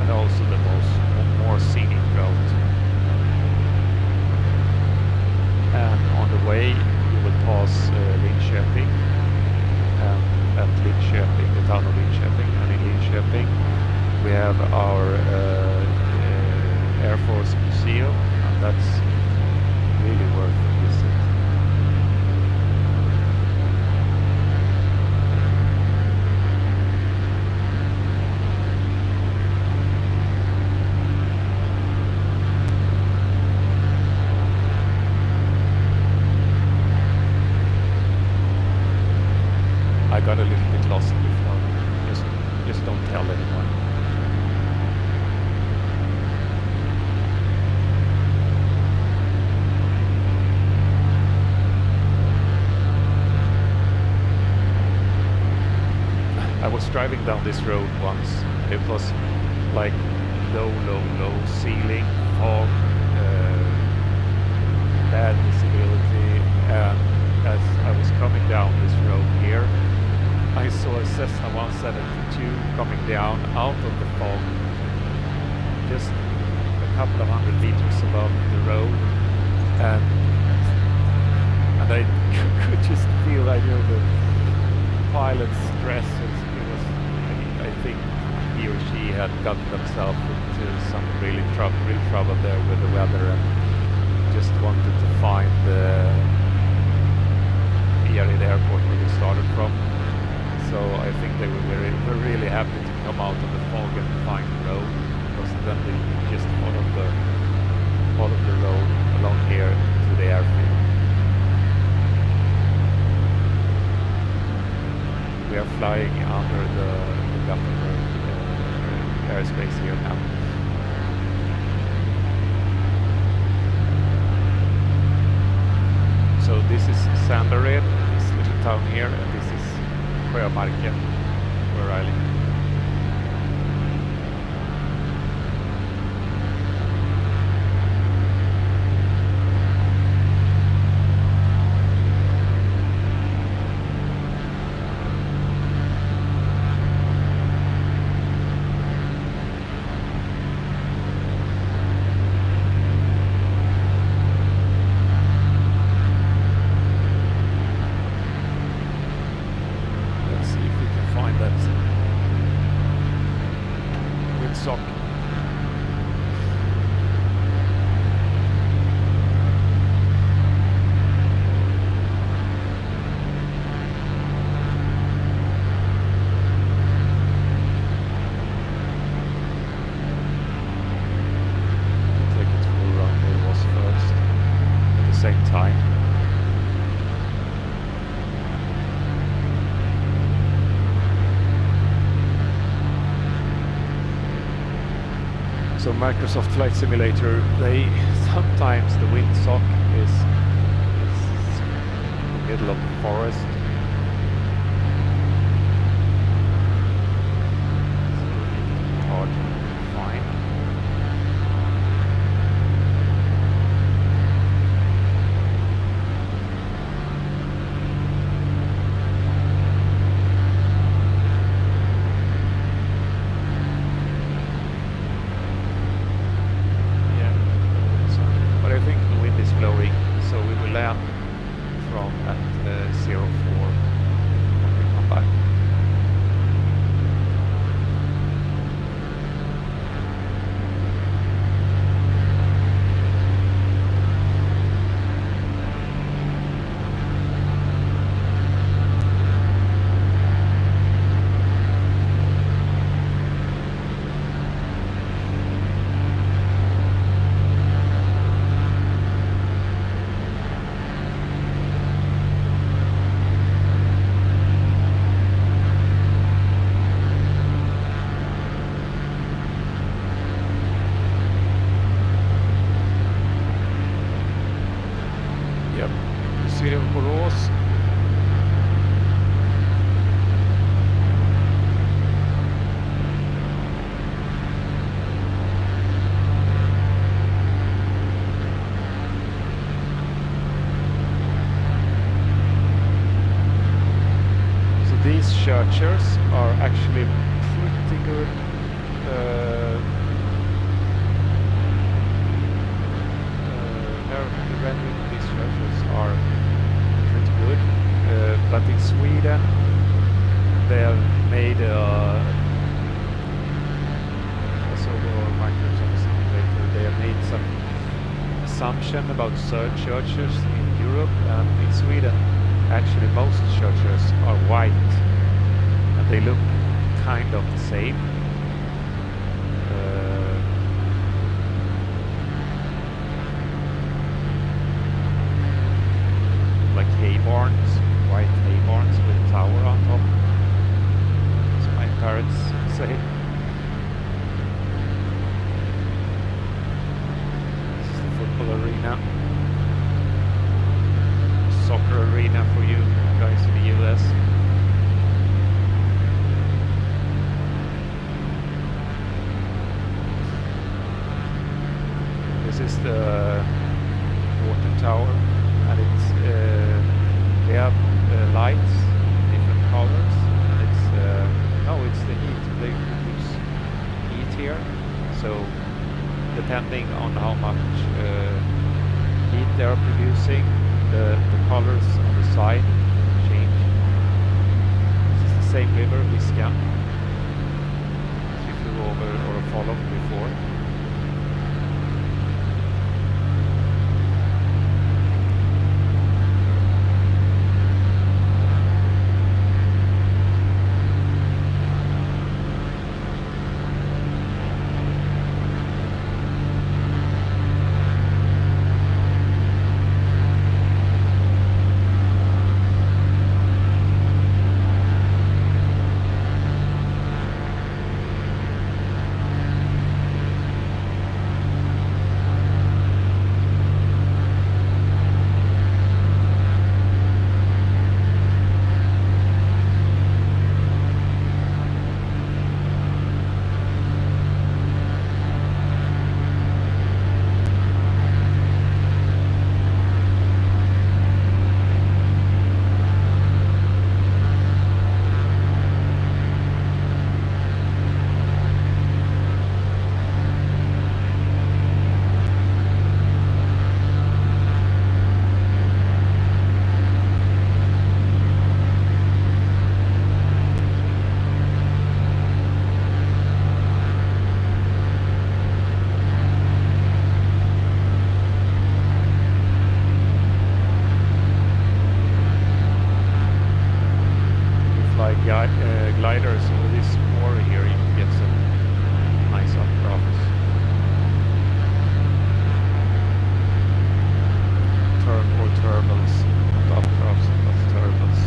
And also the more scenic route. And on the way you will pass Linköping. At Linköping, the town of Linköping, and in Linköping we have our Air Force Museum, and that's really worth a visit. I got a little bit lost before. Just don't tell anyone. I was driving down this road once. It was like low ceiling, fog, bad visibility, and as I was coming down this road here, I saw a Cessna 172 coming down out of the fog, just a couple of 100 meters above the road, and I could just feel, I know, the pilot's stress. I think he or she had gotten themselves into some real trouble there with the weather, and just wanted to find the airport where they started from. So I think they were really happy to come out of the fog and find the road, because then they just follow the road along here to the airfield. We are flying under the Gothenburg airspace here now. So this is Sandared, this little town here, and this is Sjömarken, where I live. So Microsoft Flight Simulator, sometimes the windsock is in the middle of the forest. It's hard to find. Blowing, so we will land from at 04. churches are actually pretty good. The rendering of these churches are pretty good, but in Sweden they have made also Microsoft Simulator. They have made some assumption about churches in Europe, and in Sweden actually most churches are white and they look kind of the same. Like hay barns, white hay barns with a tower on top, as my parents say. This is the football arena. Soccer arena for you guys in the US. This is the water tower, and it's they have lights, different colors, and it's the heat. They produce heat here, so depending on how much heat they are producing, the colors on the side change. This is the same river, Viskan, as we flew over or followed before. Gliders over this war here, you can get some nice updrafts. Turbulence, not updrafts, but turbulence.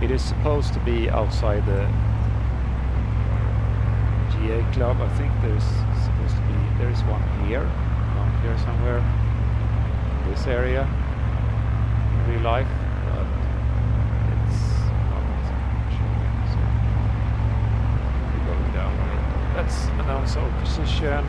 It is supposed to be outside the GA club. I think there is one here, around here somewhere, this area, in real life, but it's not showing. So we go down. Let's announce our position.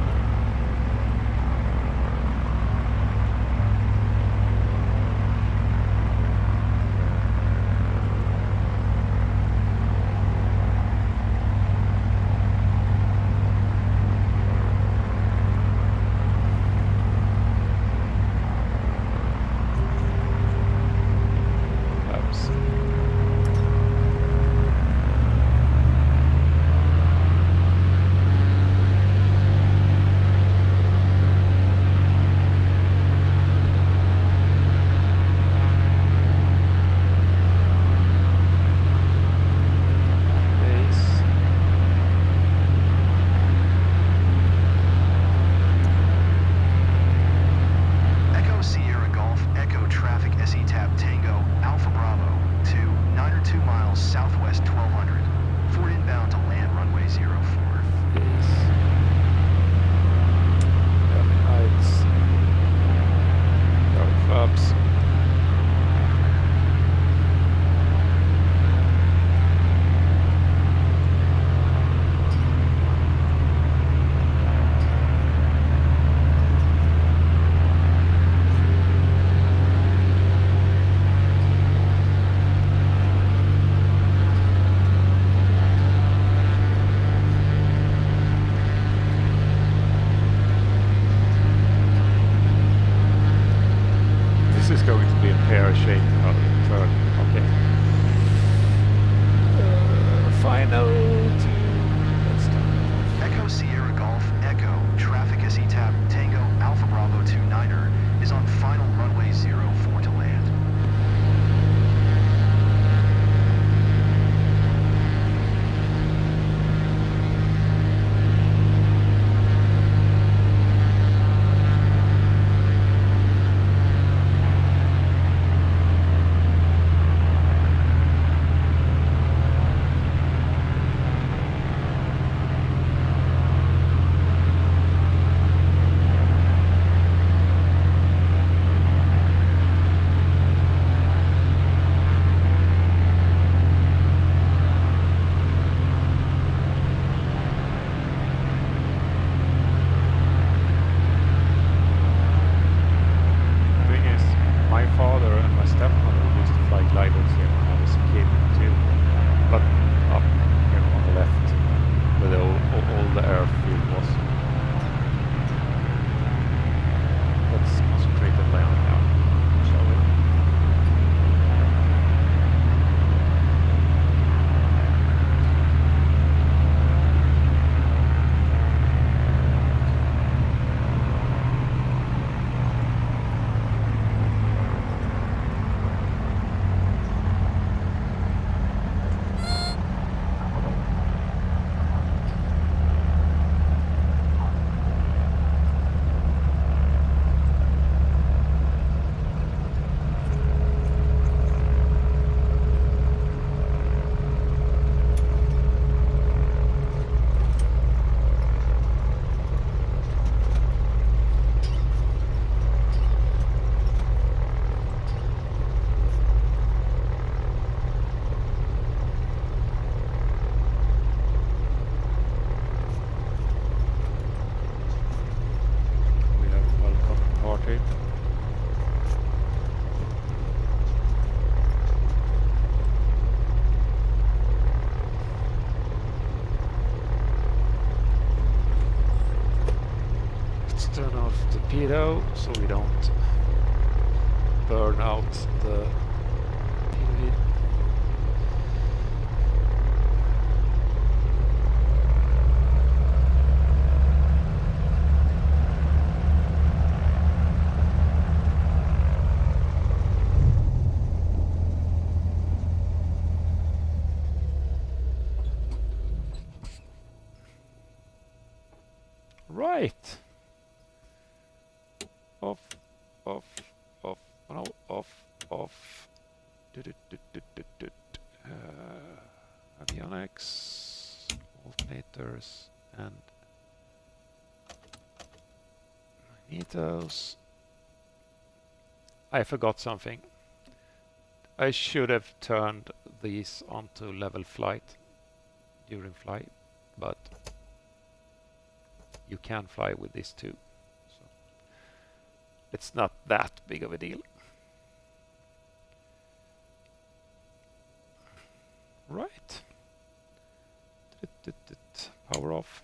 going to be a pear-shaped turn. Okay. Final to... Let's start. Echo Sierra Golf Echo traffic SE tab Tango Alpha Bravo 29er is on final runway 04 to land. Turn off the torpedo so we don't burn out the PV. Right. Off, off, off, no, off. Avionics, alternators, and magnetos. I forgot something. I should have turned these onto level flight during flight, but you can fly with this too. So it's not that big of a deal. Right. Power off.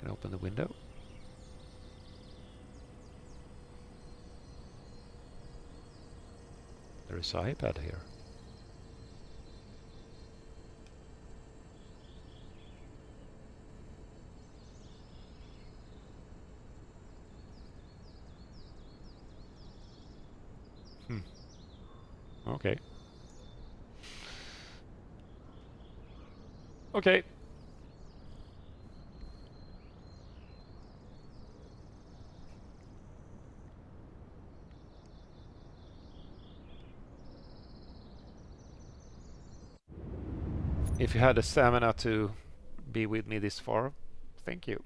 Can open the window. There is an iPad here. Okay. Okay. If you had the stamina to be with me this far, thank you.